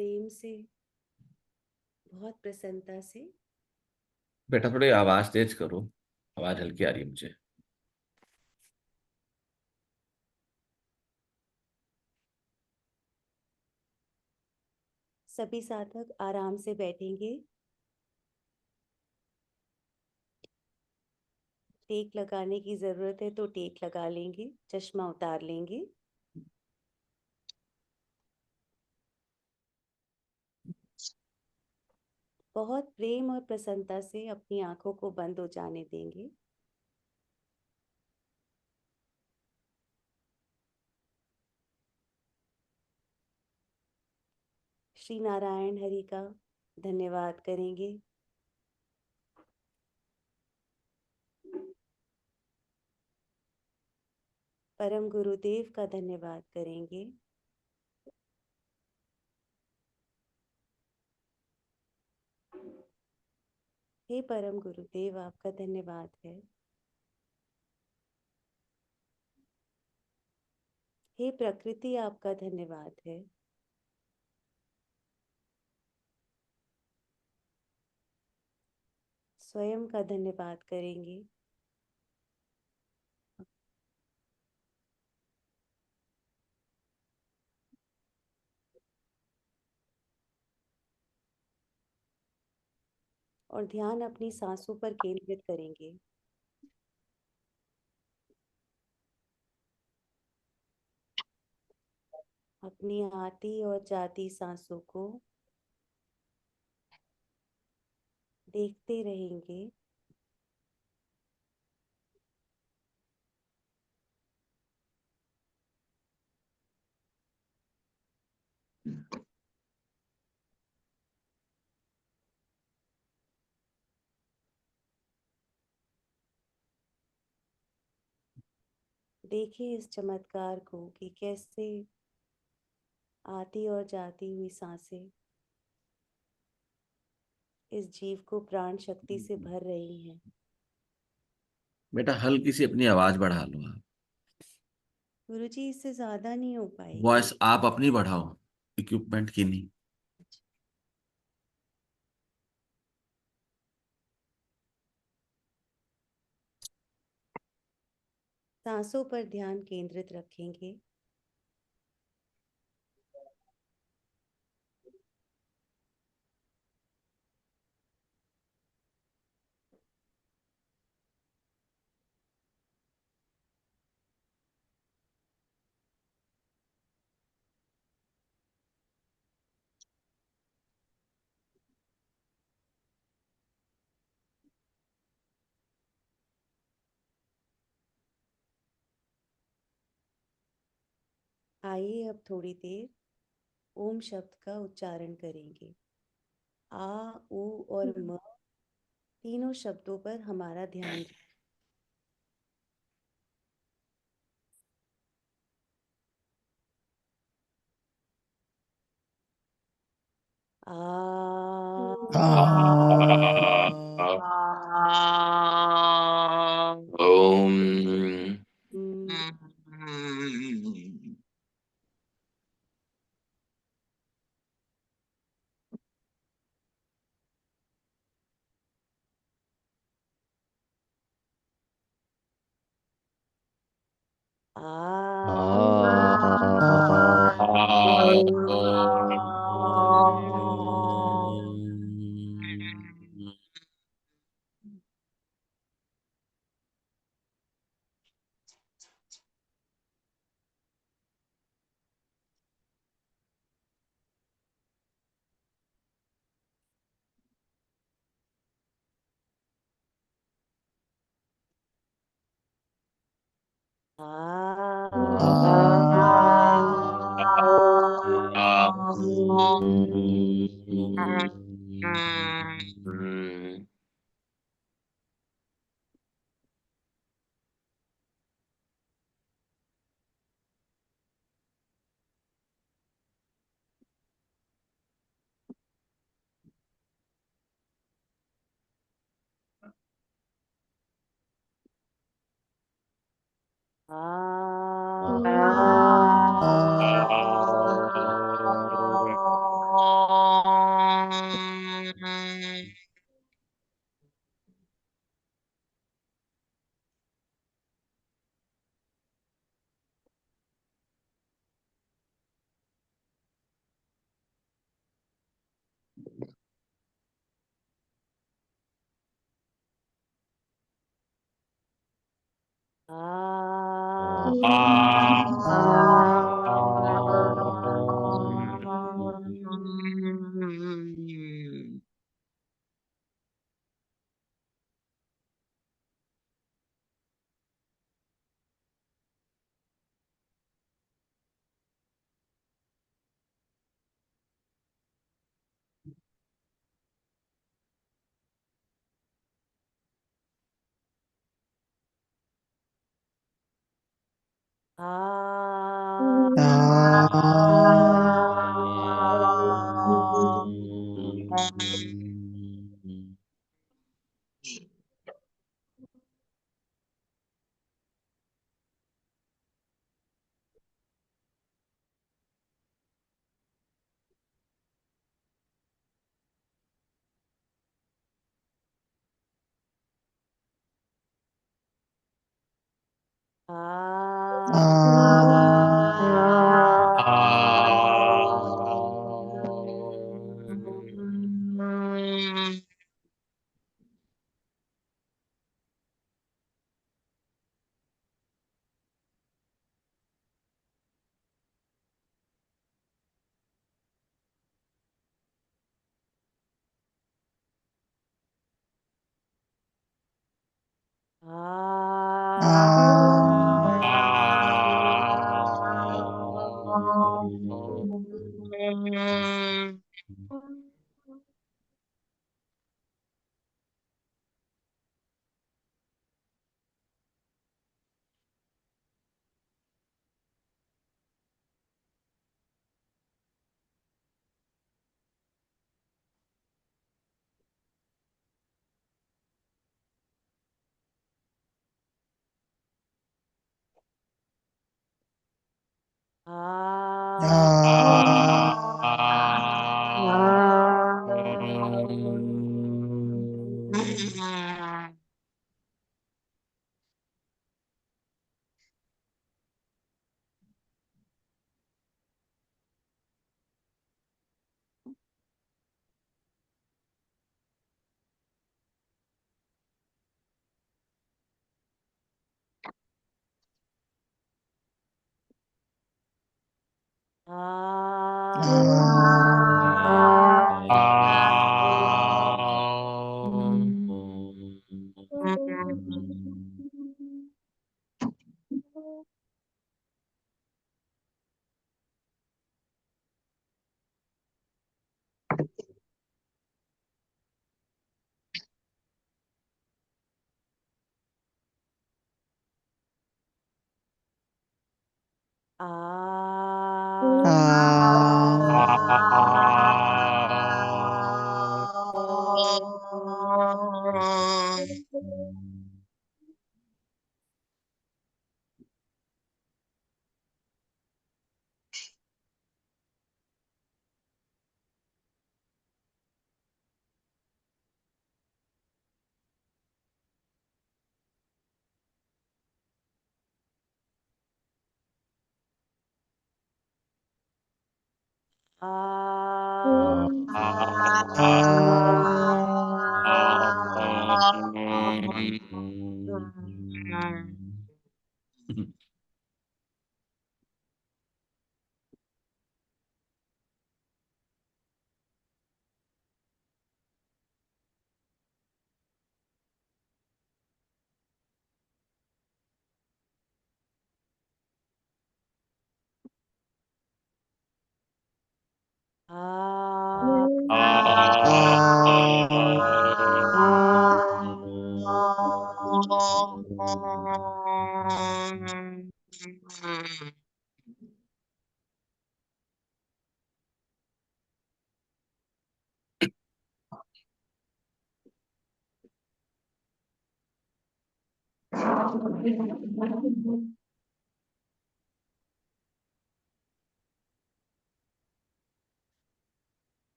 प्रेम से, बहुत प्रसन्नता से। बेटा थोड़ी आवाज तेज करो। आवाज हल्की आ रही है मुझे। सभी साधक आराम से बैठेंगे। टेक लगाने की जरूरत है तो टेक लगा लेंगे, चश्मा उतार लेंगे। बहुत प्रेम और प्रसन्नता से अपनी आंखों को बंद हो जाने देंगे। श्री नारायण हरि का धन्यवाद करेंगे। परम गुरुदेव का धन्यवाद करेंगे। हे परम गुरुदेव, आपका धन्यवाद है। हे प्रकृति, आपका धन्यवाद है। स्वयं का धन्यवाद करेंगे। और ध्यान अपनी सांसों पर केंद्रित करेंगे। अपनी आती और जाती सांसों को देखते रहेंगे। देखिए इस चमत्कार को कि कैसे आती और जाती हुई सांसें इस जीव को प्राण शक्ति से भर रही हैं। बेटा हल्की सी अपनी आवाज बढ़ा लो आप। गुरुजी, इससे ज्यादा नहीं हो पाएगी। वॉइस आप अपनी बढ़ाओ, इक्विपमेंट की नहीं। सांसों पर ध्यान केंद्रित रखेंगे। आइए अब थोड़ी देर ओम शब्द का उच्चारण करेंगे। आ, ऊ और म तीनों शब्दों पर हमारा ध्यान। आ, ओम। उम,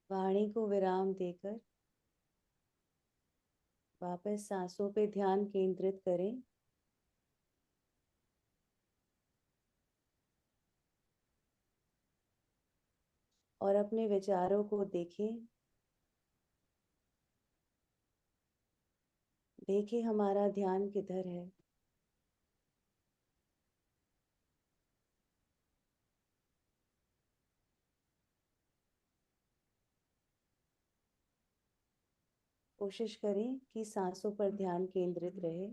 वाणी को विराम देकर वापस सांसों पे ध्यान केंद्रित करें। और अपने विचारों को देखें। देखें हमारा ध्यान किधर है। कोशिश करें कि सांसों पर ध्यान केंद्रित रहे।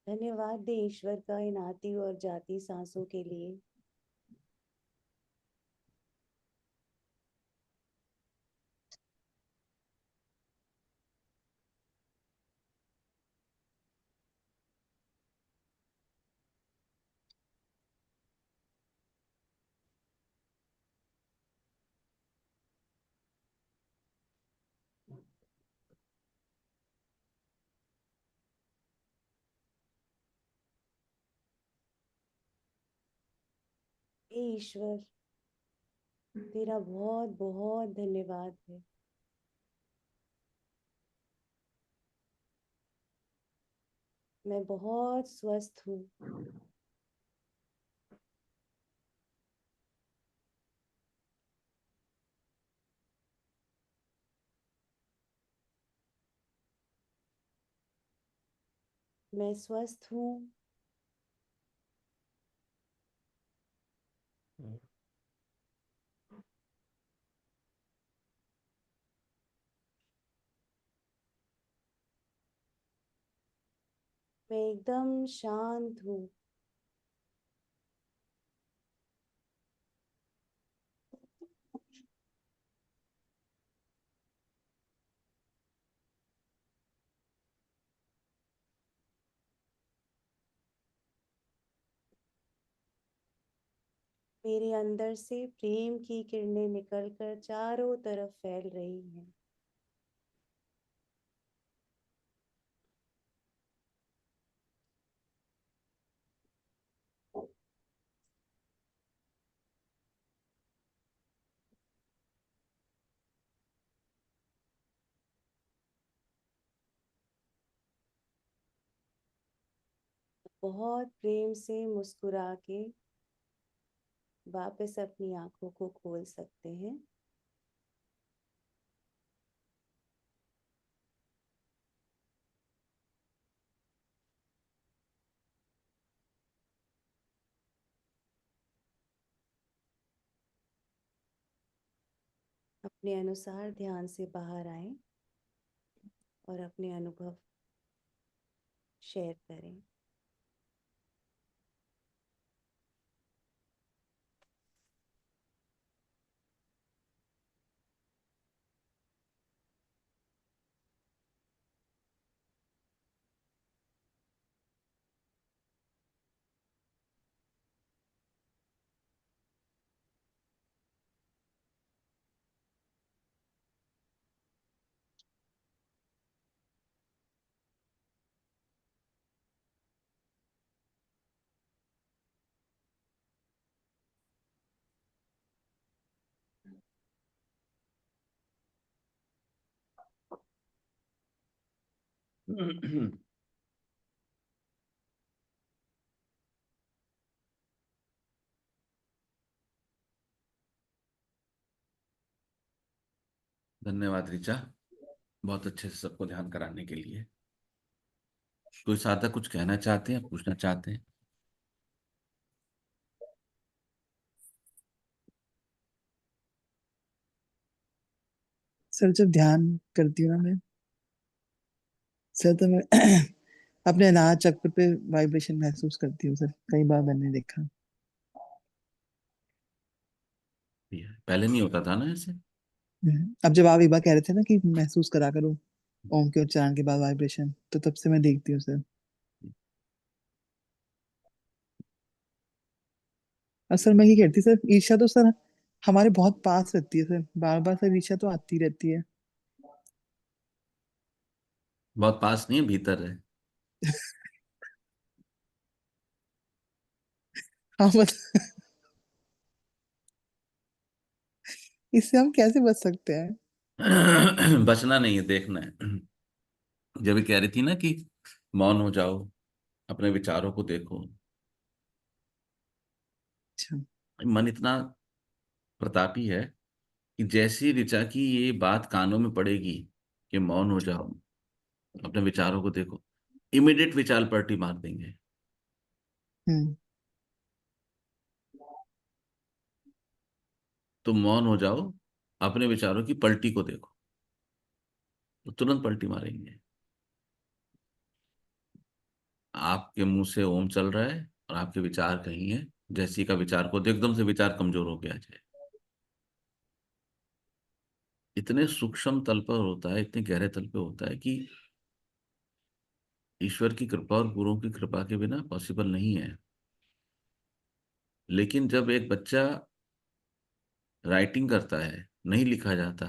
धन्यवाद दे ईश्वर का इन आती और जाती सांसों के लिए। हे ईश्वर, तेरा बहुत बहुत धन्यवाद है। मैं बहुत स्वस्थ हूँ। मैं स्वस्थ हूँ। मैं एकदम शांत हूँ। मेरे अंदर से प्रेम की किरणें निकलकर चारों तरफ फैल रही हैं। बहुत प्रेम से मुस्कुरा के वापस अपनी आंखों को खोल सकते हैं। अपने अनुसार ध्यान से बाहर आएं और अपने अनुभव शेयर करें। धन्यवाद ऋचा, बहुत अच्छे से सबको ध्यान कराने के लिए। कोई सार्थक कुछ कहना चाहते हैं, पूछना चाहते हैं? सर जब ध्यान करती हूँ ना मैं, सर तो मैं अपने अनाहत चक्र पे वाइब्रेशन महसूस करती हूँ सर, कई बार मैंने देखा। पहले नहीं होता था ना ऐसे? अब जब आप एक बार कह रहे थे ना कि महसूस करा करो ओम के उच्चारण के बाद वाइब्रेशन, तो तब से मैं देखती हूँ सर। और सर मैं ये कहती सर, ईर्ष्या तो सर हमारे बहुत पास रहती है सर, बार बार सर ईर्ष्या तो आती रहती है। बहुत पास नहीं है, भीतर है। हाँ मतलब इससे हम कैसे बच सकते हैं? बचना नहीं है, देखना है। जब भी कह रही थी ना कि मौन हो जाओ, अपने विचारों को देखो। अच्छा। मन इतना प्रतापी है कि जैसी ऋचा की ये बात कानों में पड़ेगी कि मौन हो जाओ, अपने विचारों को देखो, इमीडिएट विचार पलटी मार देंगे। हम्म। तो मौन हो जाओ, अपने विचारों की पलटी को देखो, तो तुरंत पलटी मारेंगे। आपके मुंह से ओम चल रहा है और आपके विचार कहीं है। जैसी का विचार को एकदम से विचार कमजोर हो गया जाए। इतने सूक्ष्म तल पर होता है, इतने गहरे तल पे होता है कि ईश्वर की कृपा और गुरुओं की कृपा के बिना पॉसिबल नहीं है। लेकिन जब एक बच्चा राइटिंग करता है, नहीं लिखा जाता,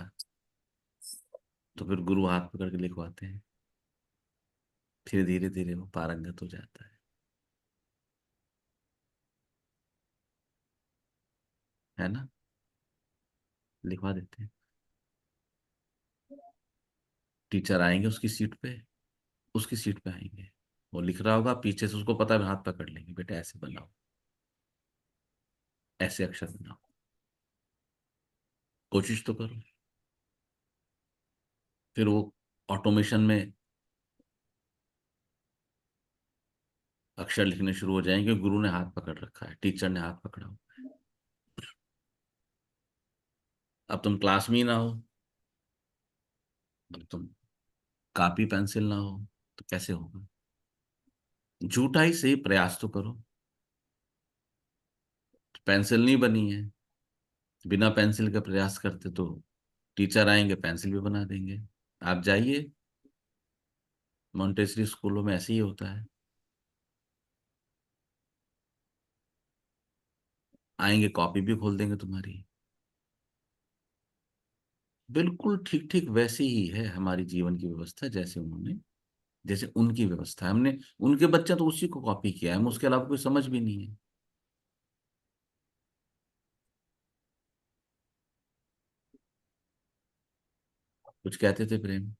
तो फिर गुरु हाथ पकड़ के लिखवाते हैं। फिर धीरे धीरे वो पारंगत हो जाता है ना? लिखवा देते हैं। टीचर आएंगे उसकी सीट पे, उसकी सीट पे आएंगे, वो लिख रहा होगा, पीछे से उसको पता है, हाथ पकड़ लेंगे, बेटा ऐसे बनाओ, ऐसे अक्षर बनाओ, कोशिश तो करो। फिर वो ऑटोमेशन में अक्षर लिखने शुरू हो जाएंगे। गुरु ने हाथ पकड़ रखा है, टीचर ने हाथ पकड़ा हो। अब तुम क्लास में ही ना हो, अब तुम कॉपी पेंसिल ना हो, तो कैसे होगा? झूठा ही सही, प्रयास तो करो। पेंसिल नहीं बनी है, बिना पेंसिल का प्रयास करते तो टीचर आएंगे, पेंसिल भी बना देंगे। आप जाइए, मॉन्टेसरी स्कूलों में ऐसे ही होता है। आएंगे, कॉपी भी खोल देंगे तुम्हारी। बिल्कुल ठीक ठीक वैसे ही है हमारी जीवन की व्यवस्था, जैसे उनकी व्यवस्था है। हमने उनके बच्चे तो उसी को कॉपी किया है, हमें उसके अलावा कोई समझ भी नहीं है। कुछ कहते थे प्रेम?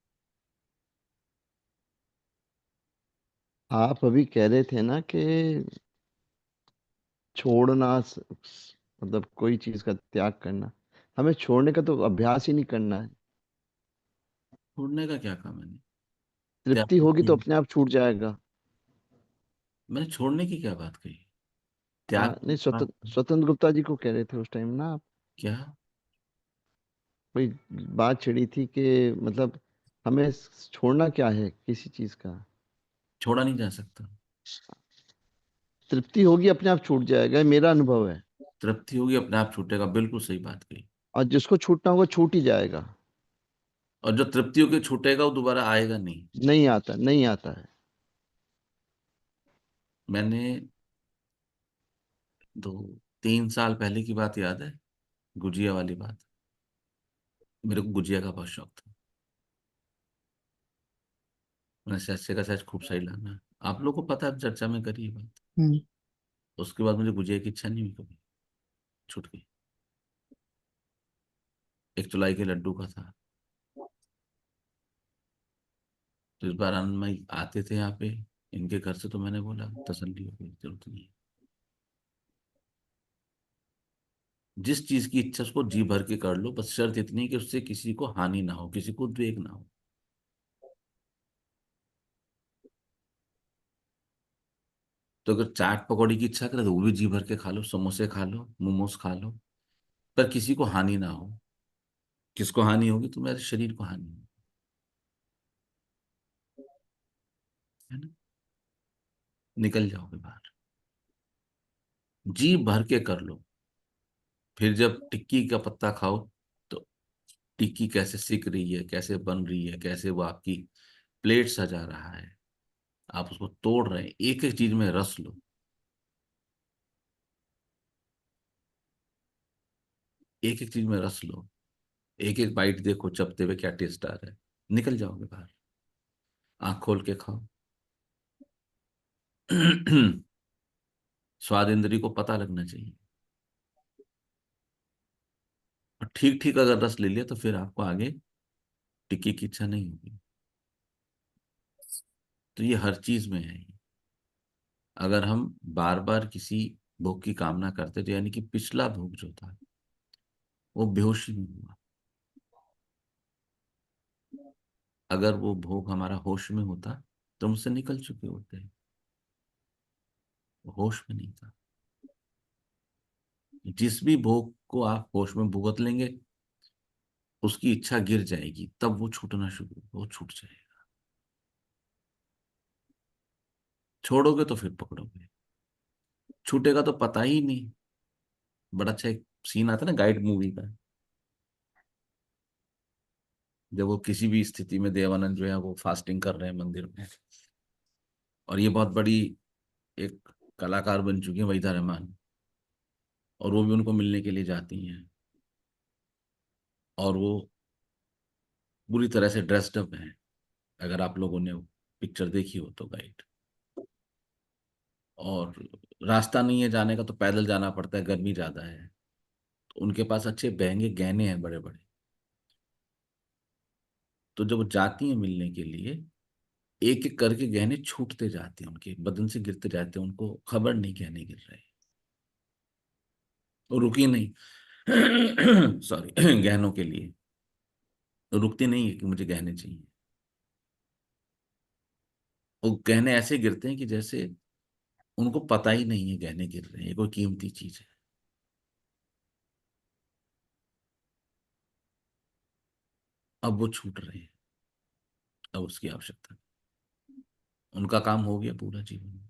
आप अभी कह रहे थे ना कि छोड़ना मतलब कोई चीज का त्याग करना, हमें छोड़ने का तो अभ्यास ही नहीं करना है। छोड़ने का क्या काम है? त्याग तृप्ति तो होगी तो किया। अपने आप छूट जाएगा। मैंने छोड़ने की क्या बात कही? हाँ त्याग नहीं, बात। स्वतंत्र गुप्ता जी को कह रहे थे उस टाइम ना आप। क्या? कोई बात छिड़ी थी कि मतलब हमें छोड़ना क्या है किसी चीज का। छोड़ा नहीं जा सकता। तृप्ति होगी अपने आप छूट जाएगा, ये मेरा अनुभव है। तृप्ति होगी अपने आप छूटेगा, बिल्कुल सही बात कही। और जिसको छूटना होगा छूट ही जाएगा। और जो तृप्ति होगी छूटेगा वो दोबारा आएगा नहीं। नहीं आता, नहीं आता है। मैंने 2-3 साल पहले की बात याद है, गुजिया वाली बात। मेरे को गुजिया का बहुत शौक था। मैंने सच का सच खूब सही लाना, आप लोग को पता है, चर्चा में करी ये बात। हम्म। उसके बाद मुझे गुजिया की इच्छा नहीं हुई कभी, छूट गई। 1 चुलाई के लड्डू का था। तो इस बार आनंदमय आते थे यहाँ पे, इनके घर से, तो मैंने बोला तसल्ली हो गई, जरूरत नहीं है। जिस चीज की इच्छा उसको जी भर के कर लो, बस शर्त इतनी कि उससे किसी को हानि ना हो, किसी को उद्वेग ना हो। तो अगर चाट पकौड़ी की इच्छा करे तो वो भी जी भर के खा लो, समोसे खा लो, मोमोज खा लो, पर किसी को हानि ना हो। किसको हानि होगी? तुम्हारे शरीर को हानि होगी, है ना? निकल जाओगे बाहर। जी भर के कर लो। फिर जब टिक्की का पत्ता खाओ तो टिक्की कैसे सिक रही है, कैसे बन रही है, कैसे वो आपकी प्लेट सजा रहा है, आप उसको तोड़ रहे हैं, एक एक चीज में रस लो। एक एक चीज में रस लो। एक एक बाइट देखो चबते हुए क्या टेस्ट आ रहा है। निकल जाओगे बाहर। आंख खोल के खाओ। स्वाद इंद्री को पता लगना चाहिए। और ठीक ठीक अगर रस ले लिया तो फिर आपको आगे टिक्की की इच्छा नहीं होगी। तो ये हर चीज में है ये। अगर हम बार बार किसी भोग की कामना करते तो यानी कि पिछला भोग जो था वो बेहोशी में हुआ। अगर वो भोग हमारा होश में होता तो मुझसे निकल चुके होते। वो होश में नहीं था। जिस भी भोग को आप होश में भुगत लेंगे उसकी इच्छा गिर जाएगी, तब वो छूटना शुरू, वो छूट जाएगा। छोड़ोगे तो फिर पकड़ोगे। छूटेगा तो पता ही नहीं। बड़ा अच्छा एक सीन आता है ना गाइड मूवी का, जब वो किसी भी स्थिति में देवानंद जो है वो फास्टिंग कर रहे हैं मंदिर में, और ये बहुत बड़ी एक कलाकार बन चुकी है वहीदा रहमान, और वो भी उनको मिलने के लिए जाती हैं, और वो पूरी तरह से ड्रेस्ड अप हैं। अगर आप लोगों ने पिक्चर देखी हो तो गाइड, और रास्ता नहीं है जाने का तो पैदल जाना पड़ता है, गर्मी ज्यादा है, तो उनके पास अच्छे महंगे गहने हैं बड़े बड़े। तो जब वो जाती हैं मिलने के लिए, एक एक करके गहने छूटते जाते हैं, उनके बदन से गिरते जाते हैं, उनको खबर नहीं गहने गिर रहे। वो रुकी नहीं। सॉरी, गहनों के लिए वो रुकती नहीं है कि मुझे गहने चाहिए। वो गहने ऐसे गिरते हैं कि जैसे उनको पता ही नहीं है गहने गिर रहे हैं, ये कोई कीमती चीज है। अब वो छूट रहे हैं। अब उसकी आवश्यकता नहीं। उनका काम हो गया पूरा जीवन में।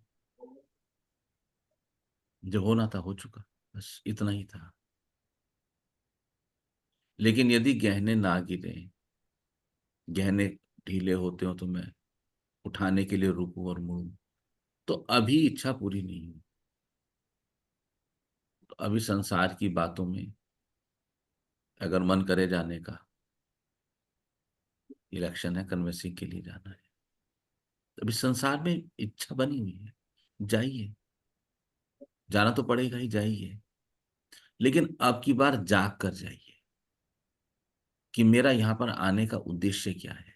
जो होना था हो चुका। बस इतना ही था। लेकिन यदि गहने ना गिरे, गहने ढीले होते हो तो मैं उठाने के लिए रुकूं और मुड़ूं, तो अभी इच्छा पूरी नहीं हुई। तो अभी संसार की बातों में अगर मन करे जाने का, इलेक्शन है, कन्वेंसिंग के लिए जाना है, तो अभी संसार में इच्छा बनी हुई है, जाइए। जाना तो पड़ेगा ही, जाइए। लेकिन अब की बार जाग कर जाइए कि मेरा यहां पर आने का उद्देश्य क्या है।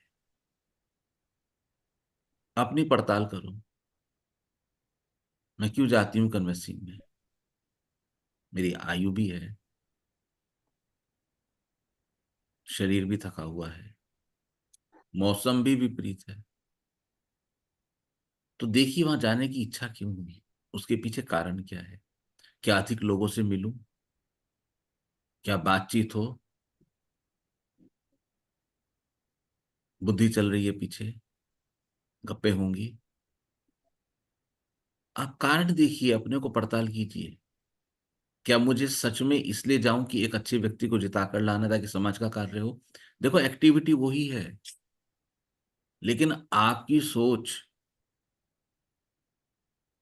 अपनी पड़ताल करो। मैं क्यों जाती हूँ कन्वेंसिंग में? मेरी आयु भी है, शरीर भी थका हुआ है, मौसम भी विपरीत है। तो देखिए वहां जाने की इच्छा क्यों हुई, उसके पीछे कारण क्या है। क्या अधिक लोगों से मिलूं? क्या बातचीत हो? बुद्धि चल रही है पीछे? गप्पे होंगी? आप कारण देखिए, अपने को पड़ताल कीजिए। क्या मुझे सच में इसलिए जाऊं कि एक अच्छे व्यक्ति को जिता कर लाना, ताकि समाज का कार्य हो? देखो एक्टिविटी वही है, लेकिन आपकी सोच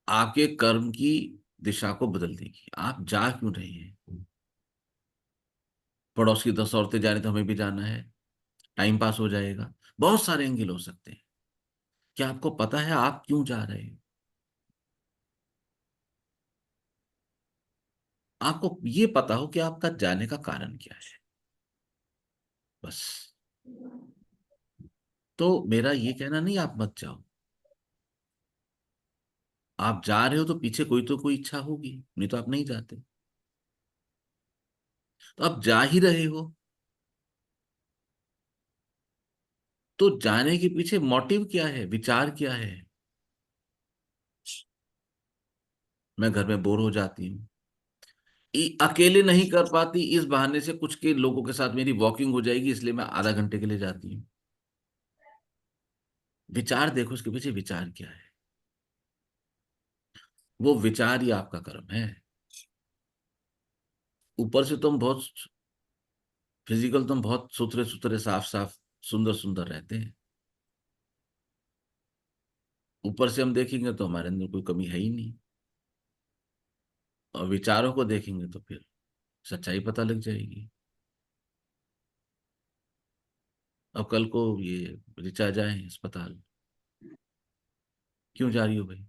आपके कर्म की दिशा को बदल देगी। आप जा क्यों रहे हैं? पड़ोस की 10 औरतें जा रही तो हमें भी जाना है, टाइम पास हो जाएगा। बहुत सारे एंगल हो सकते हैं। क्या आपको पता है आप क्यों जा रहे हैं? आपको ये पता हो कि आपका जाने का कारण क्या है, बस। तो मेरा ये कहना नहीं आप मत जाओ। आप जा रहे हो तो पीछे कोई तो कोई इच्छा होगी, नहीं तो आप नहीं जाते। तो आप जा ही रहे हो, तो जाने के पीछे मोटिव क्या है, विचार क्या है? मैं घर में बोर हो जाती हूँ, अकेले नहीं कर पाती, इस बहाने से कुछ के लोगों के साथ मेरी वॉकिंग हो जाएगी, इसलिए मैं आधा घंटे के लिए जाती हूँ। विचार देखो, उसके पीछे विचार क्या है। वो विचार ही आपका कर्म है। ऊपर से तुम बहुत फिजिकल, तुम बहुत सुथरे सुथरे, साफ साफ, सुंदर सुंदर रहते हैं। ऊपर से हम देखेंगे तो हमारे अंदर कोई कमी है ही नहीं, और विचारों को देखेंगे तो फिर सच्चाई पता लग जाएगी। अब कल को ये ऋचा जाए अस्पताल, क्यों जा रही हो भाई?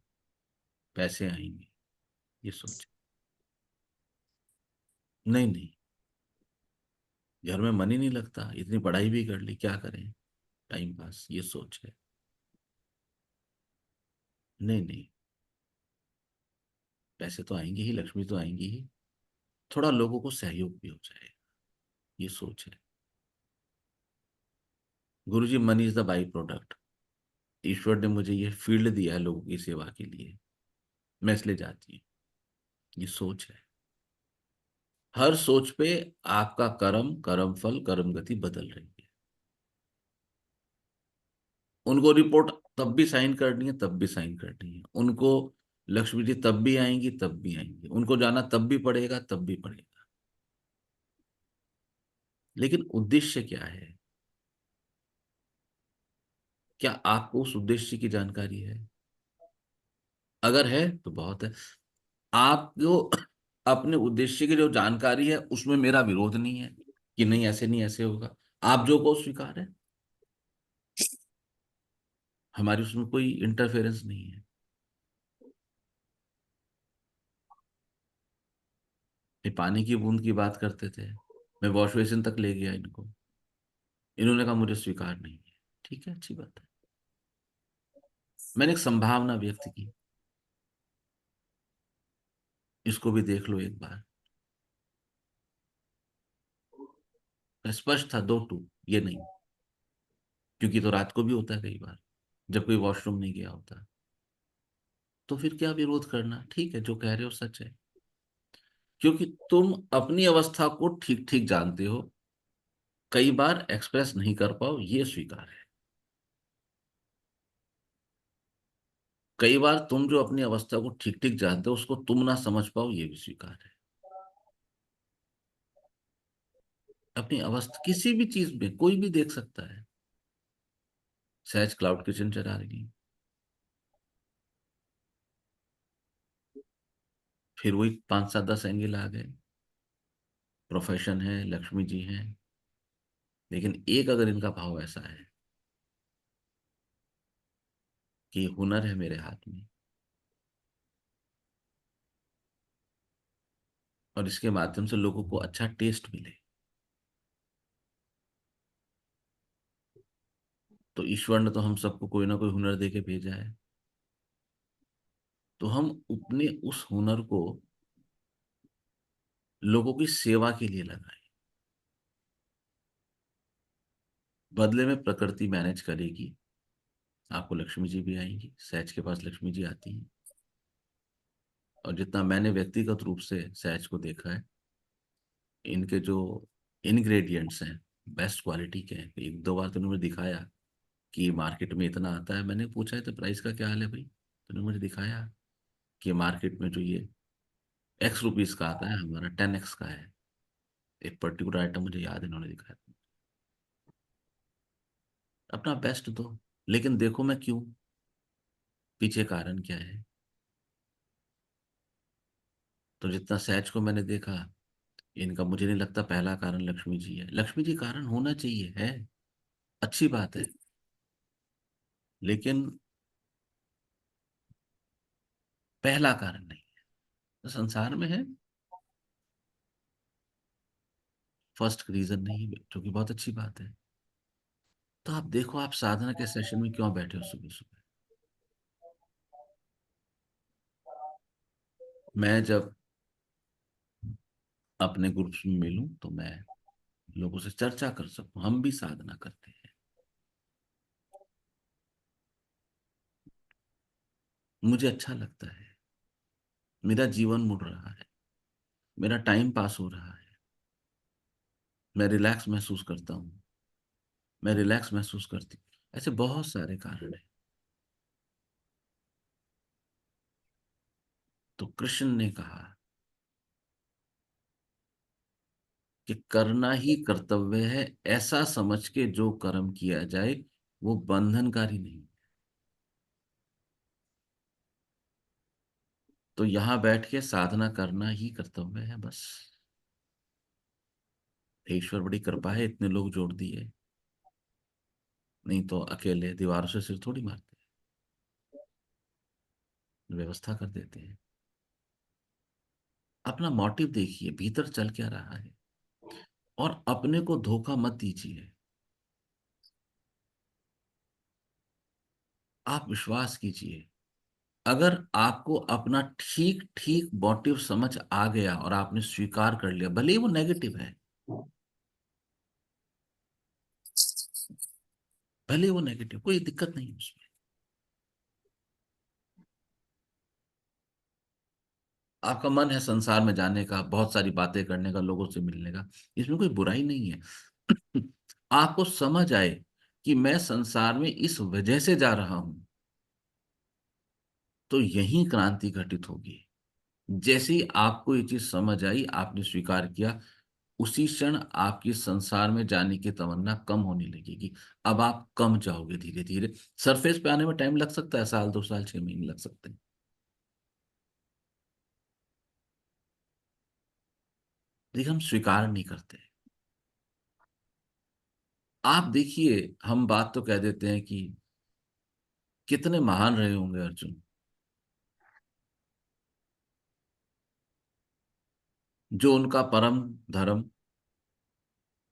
पैसे आएंगे, ये सोच। नहीं नहीं, घर में मन ही नहीं लगता, इतनी पढ़ाई भी कर ली, क्या करें, टाइम पास, ये सोच है। नहीं नहीं, पैसे तो आएंगे ही, लक्ष्मी तो आएंगी ही, थोड़ा लोगों को सहयोग भी हो जाए, ये सोच है। गुरुजी, money is the by product. ईश्वर ने मुझे ये फील्ड दिया है लोगों की सेवा के लिए, मैं इसलिए जाती हूँ, ये सोच है। हर सोच पे आपका कर्म, कर्म फल, कर्म गति बदल रही है। उनको रिपोर्ट तब भी साइन करनी है, तब भी साइन करनी है उनको। लक्ष्मी जी तब भी आएंगी, तब भी आएंगी, उनको जाना तब भी पड़ेगा, तब भी पड़ेगा। लेकिन उद्देश्य क्या है? क्या आपको उस उद्देश्य की जानकारी है? अगर है तो बहुत है। आप जो अपने उद्देश्य की जो जानकारी है, उसमें मेरा विरोध नहीं है कि नहीं ऐसे नहीं ऐसे होगा, आप जो को स्वीकार है, हमारी उसमें कोई इंटरफेरेंस नहीं है। ये पानी की बूंद की बात करते थे, मैं वॉश बेसिन तक ले गया इनको, इन्होंने कहा मुझे स्वीकार नहीं है। ठीक है, अच्छी बात है, मैंने एक संभावना व्यक्त की, इसको भी देख लो एक बार। स्पष्ट था, दो टू, ये नहीं, क्योंकि तो रात को भी होता है कई बार, जब कोई वॉशरूम नहीं गया होता। तो फिर क्या विरोध करना, ठीक है, जो कह रहे हो सच है, क्योंकि तुम अपनी अवस्था को ठीक ठीक जानते हो, कई बार एक्सप्रेस नहीं कर पाओ, ये स्वीकार है। कई बार तुम जो अपनी अवस्था को ठीक ठीक जानते हो, उसको तुम ना समझ पाओ, ये भी स्वीकार है। अपनी अवस्था किसी भी चीज में कोई भी देख सकता है। सहज क्लाउड किचन चला रही, फिर वही 5 7 10 एंगल आ गए, प्रोफेशन है, लक्ष्मी जी हैं, लेकिन एक अगर इनका भाव ऐसा है कि हुनर है मेरे हाथ में, और इसके माध्यम से लोगों को अच्छा टेस्ट मिले, तो ईश्वर ने तो हम सबको कोई ना कोई हुनर दे के भेजा है, तो हम अपने उस हुनर को लोगों की सेवा के लिए लगाएं। बदले में प्रकृति मैनेज करेगी, आपको लक्ष्मी जी भी आएंगी, सहज के पास लक्ष्मी जी आती हैं। और जितना मैंने व्यक्तिगत रूप से सहज को देखा है, इनके जो इंग्रेडिएंट्स हैं बेस्ट क्वालिटी के हैं। एक दो बार तो उन्होंने दिखाया कि मार्केट में इतना आता है, मैंने पूछा है तो प्राइस का क्या हाल है भाई, तो उन्होंने मुझे दिखाया कि मार्केट में जो ये X रुपीस का आता है, हमारा 10X का है। एक पर्टिकुलर आइटम मुझे याद है, इन्होंने दिखाया। अपना बेस्ट दो, लेकिन देखो मैं क्यों, पीछे कारण क्या है। तो जितना सहज को मैंने देखा, इनका मुझे नहीं लगता पहला कारण लक्ष्मी जी है। लक्ष्मी जी कारण होना चाहिए, है अच्छी बात है, लेकिन पहला कारण नहीं है। तो संसार में है, फर्स्ट रीजन नहीं, जो कि बहुत अच्छी बात है। तो आप देखो, आप साधना के सेशन में क्यों बैठे हो सुबह सुबह? मैं जब अपने ग्रुप्स में मिलूं तो मैं लोगों से चर्चा कर सकूं। हम भी साधना करते हैं, मुझे अच्छा लगता है, मेरा जीवन मुड़ रहा है, मेरा टाइम पास हो रहा है, मैं रिलैक्स महसूस करता हूँ, मैं रिलैक्स महसूस करती हूँ। ऐसे बहुत सारे कारण हैं। तो कृष्ण ने कहा कि करना ही कर्तव्य है, ऐसा समझ के जो कर्म किया जाए वो बंधनकारी नहीं। तो यहां बैठ के साधना करना ही कर्तव्य है बस। ईश्वर बड़ी कृपा है, इतने लोग जोड़ दिए, नहीं तो अकेले दीवारों से सिर थोड़ी मारते, व्यवस्था कर देते हैं। अपना मोटिव देखिए, भीतर चल क्या रहा है, और अपने को धोखा मत दीजिए। आप विश्वास कीजिए, अगर आपको अपना ठीक ठीक मोटिव समझ आ गया और आपने स्वीकार कर लिया, भले ही वो नेगेटिव है, भले ही वो नेगेटिव, कोई दिक्कत नहीं है उसमें। आपका मन है संसार में जाने का, बहुत सारी बातें करने का, लोगों से मिलने का, इसमें कोई बुराई नहीं है। आपको समझ आए कि मैं संसार में इस वजह से जा रहा हूं, तो यही क्रांति घटित होगी। जैसे ही आपको ये चीज समझ आई, आपने स्वीकार किया, उसी क्षण आपकी संसार में जाने की तमन्ना कम होने लगेगी। अब आप कम जाओगे धीरे धीरे। सरफेस पे आने में टाइम लग सकता है, साल 2 साल 6 महीने लग सकते हैं, लेकिन हम स्वीकार नहीं करते। आप देखिए, हम बात तो कह देते हैं कि कितने महान रहे होंगे अर्जुन, जो उनका परम धर्म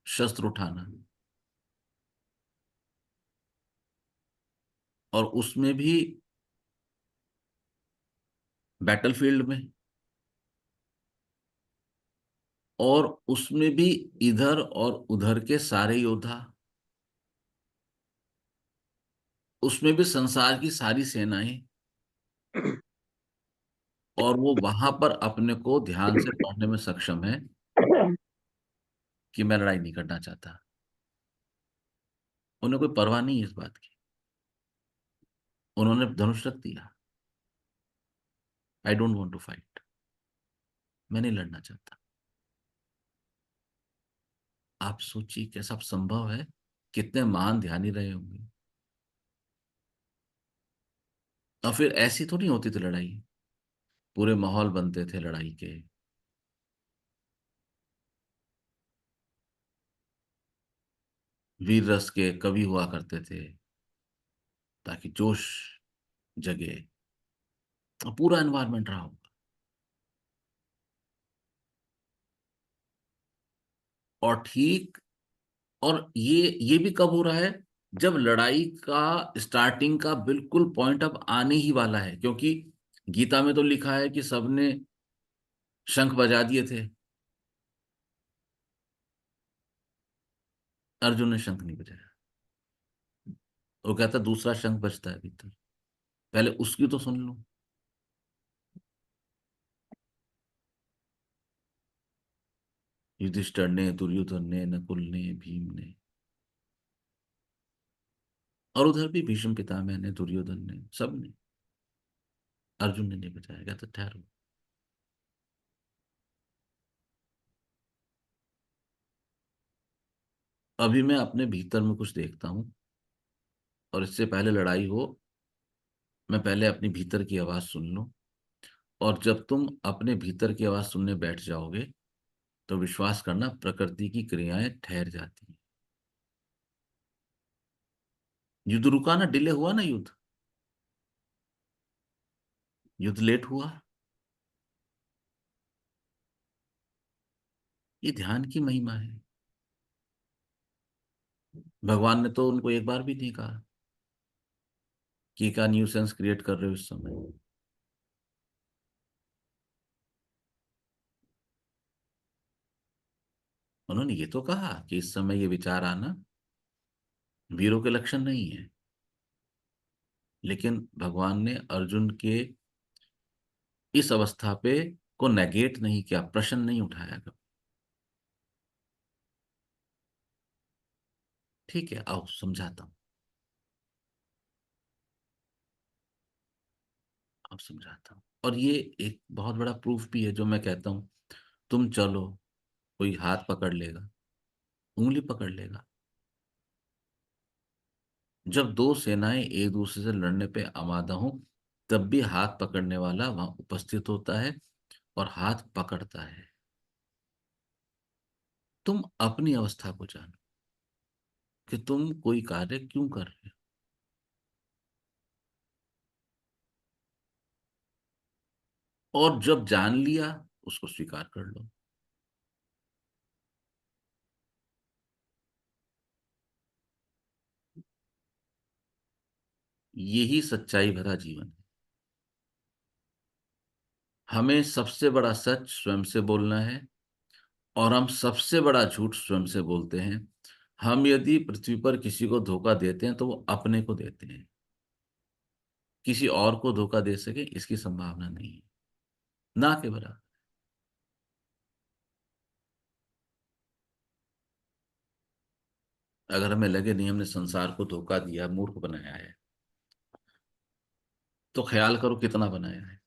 शस्त्र उठाना, और उसमें भी बैटलफील्ड में, और उसमें भी इधर और उधर के सारे योद्धा, उसमें भी संसार की सारी सेनाएं, और वो वहां पर अपने को ध्यान से पढ़ने में सक्षम है कि मैं लड़ाई नहीं करना चाहता। उन्हें कोई परवाह नहीं है इस बात की। उन्होंने धनुष रख दिया, I don't want to fight, मैं नहीं लड़ना चाहता। आप सोचिए कैसा संभव है, कितने महान ध्यानी रहे होंगे। और फिर ऐसी थोड़ी होती थी लड़ाई, पूरे माहौल बनते थे लड़ाई के। वीर रस के कवि हुआ करते थे, ताकि जोश जगे, और पूरा एनवायरनमेंट रहा होगा। और ठीक, और ये भी कब हो रहा है, जब लड़ाई का स्टार्टिंग का बिल्कुल पॉइंट अब आने ही वाला है। क्योंकि गीता में तो लिखा है कि सबने शंख बजा दिए थे, अर्जुन ने शंख नहीं बजाया। वो कहता दूसरा शंख बजता है भीतर, पहले उसकी तो सुन लो। युधिष्ठिर ने, दुर्योधन ने, नकुल ने, भीम ने, और उधर भी भीष्म पितामह ने, दुर्योधन ने, सब ने। अर्जुन ने नहीं बजाया। कहता ठहरो, अभी मैं अपने भीतर में कुछ देखता हूं, और इससे पहले लड़ाई हो, मैं पहले अपनी भीतर की आवाज सुन लूं। और जब तुम अपने भीतर की आवाज सुनने बैठ जाओगे, तो विश्वास करना, प्रकृति की क्रियाएं ठहर जाती हैं। युद्ध रुका ना, डिले हुआ ना, युद्ध लेट हुआ, ये ध्यान की महिमा है। भगवान ने तो उनको एक बार भी नहीं कहा कि क्या न्यूसेंस क्रिएट कर रहे हो इस समय। उन्होंने ये तो कहा कि इस समय ये विचार आना वीरों के लक्षण नहीं है, लेकिन भगवान ने अर्जुन के इस अवस्था पे को नेगेट नहीं किया, प्रश्न नहीं उठाया कभी। ठीक है, आओ समझाता हूं, अब समझाता हूं। और ये एक बहुत बड़ा प्रूफ भी है जो मैं कहता हूं, तुम चलो, कोई हाथ पकड़ लेगा, उंगली पकड़ लेगा। जब दो सेनाएं एक दूसरे से लड़ने पे आमादा हों, तब भी हाथ पकड़ने वाला वहां उपस्थित होता है और हाथ पकड़ता है। तुम अपनी अवस्था को जानो कि तुम कोई कार्य क्यों कर रहे हो, और जब जान लिया उसको स्वीकार कर लो। यही सच्चाई भरा जीवन है। हमें सबसे बड़ा सच स्वयं से बोलना है, और हम सबसे बड़ा झूठ स्वयं से बोलते हैं। हम यदि पृथ्वी पर किसी को धोखा देते हैं तो वो अपने को देते हैं, किसी और को धोखा दे सके इसकी संभावना नहीं है, ना के बराबर। अगर हमें लगे नहीं हमने संसार को धोखा दिया, मूर्ख बनाया है, तो ख्याल करो कितना बनाया है।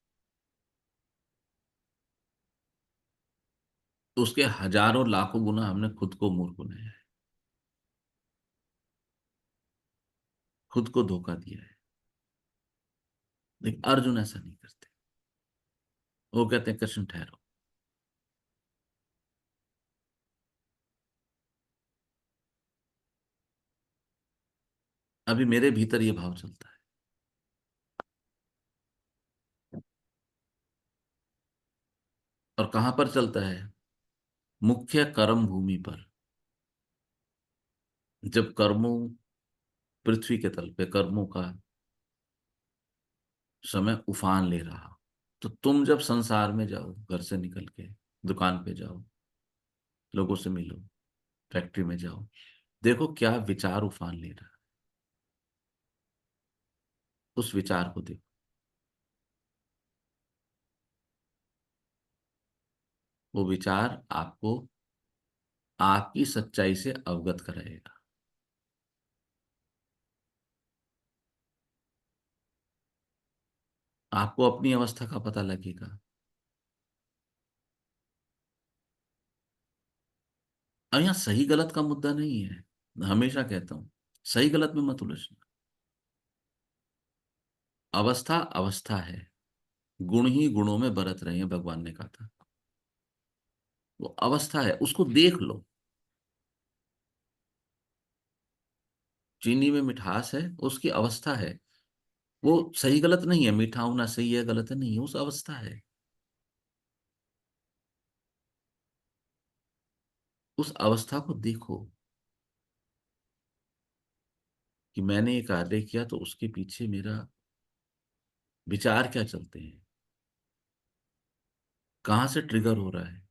तो उसके हजारों लाखों गुना हमने खुद को मूर्ख बनाया है, खुद को धोखा दिया है। लेकिन अर्जुन ऐसा नहीं करते, वो कहते हैं कृष्ण ठहरो। अभी मेरे भीतर ये भाव चलता है, और कहां पर चलता है? मुख्य कर्म भूमि पर। जब कर्मों, पृथ्वी के तल पे कर्मों का समय उफान ले रहा, तो तुम जब संसार में जाओ, घर से निकल के दुकान पे जाओ, लोगों से मिलो, फैक्ट्री में जाओ, देखो क्या विचार उफान ले रहा है, उस विचार को देखो। वो विचार आपको आपकी सच्चाई से अवगत कराएगा। आपको अपनी अवस्था का पता लगेगा। और यहाँ सही गलत का मुद्दा नहीं है, मैं हमेशा कहता हूं सही गलत में मत उलझना। अवस्था अवस्था है, गुण ही गुणों में बरत रहे हैं, भगवान ने कहा था। वो अवस्था है, उसको देख लो। चीनी में मिठास है, उसकी अवस्था है। वो सही गलत नहीं है, मीठा होना सही है गलत है नहीं है, उस अवस्था है। उस अवस्था को देखो कि मैंने ये कार्य किया तो उसके पीछे मेरा विचार क्या चलते हैं, कहां से ट्रिगर हो रहा है।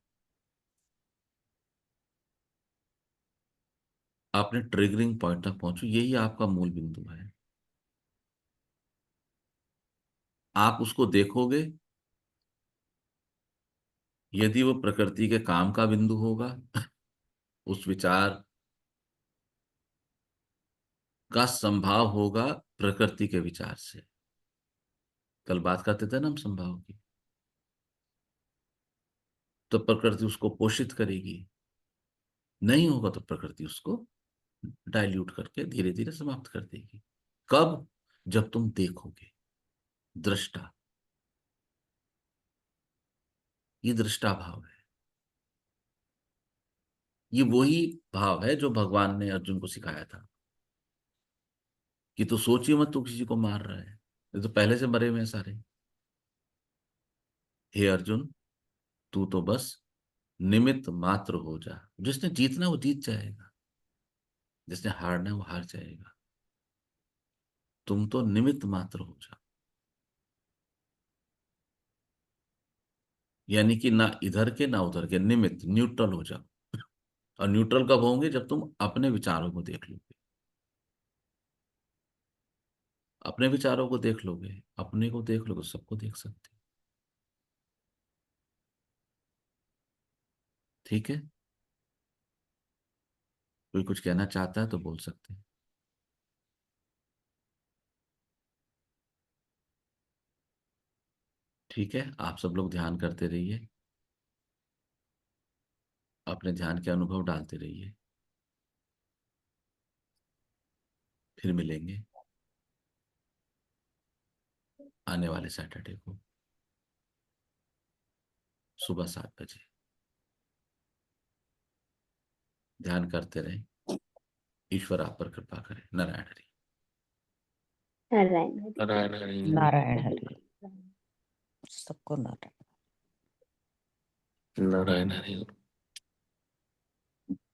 आपने ट्रिगरिंग पॉइंट तक पहुंचो, यही आपका मूल बिंदु है। आप उसको देखोगे, यदि वो प्रकृति के काम का बिंदु होगा, उस विचार का संभाव होगा प्रकृति के विचार से। कल बात करते थे ना हम संभाव की। तो प्रकृति उसको पोषित करेगी, नहीं होगा तो प्रकृति उसको डाइल्यूट करके धीरे धीरे समाप्त कर देगी। कब? जब तुम देखोगे। दृष्टा, ये दृष्टा भाव है। ये वही भाव है जो भगवान ने अर्जुन को सिखाया था कि तू सोचिए मत तू किसी को मार रहा है, ये तो पहले से मरे हुए हैं सारे। हे अर्जुन, तू तो बस निमित्त मात्र हो जा। जिसने जीतना वो जीत जाएगा, जिसने हारना है वो हार जाएगा। तुम तो निमित्त मात्र हो जा। यानी कि ना इधर के ना उधर के, निमित्त, न्यूट्रल हो जाओ। और न्यूट्रल कब होंगे? जब तुम अपने विचारों को देख लोगे। अपने विचारों को देख लोगे, अपने को देख लोगे, सबको देख सकते हो। ठीक है, कोई कुछ कहना चाहता है तो बोल सकते हैं। ठीक है, आप सब लोग ध्यान करते रहिए, अपने ध्यान के अनुभव डालते रहिए। फिर मिलेंगे आने वाले सैटरडे को सुबह 7 बजे। ध्यान करते रहें, ईश्वर आप पर कृपा करे। नारायण हरि। नारायण हरि। नारायण हरि। नारायण हरि। सबको नारायण। नारायण हरि।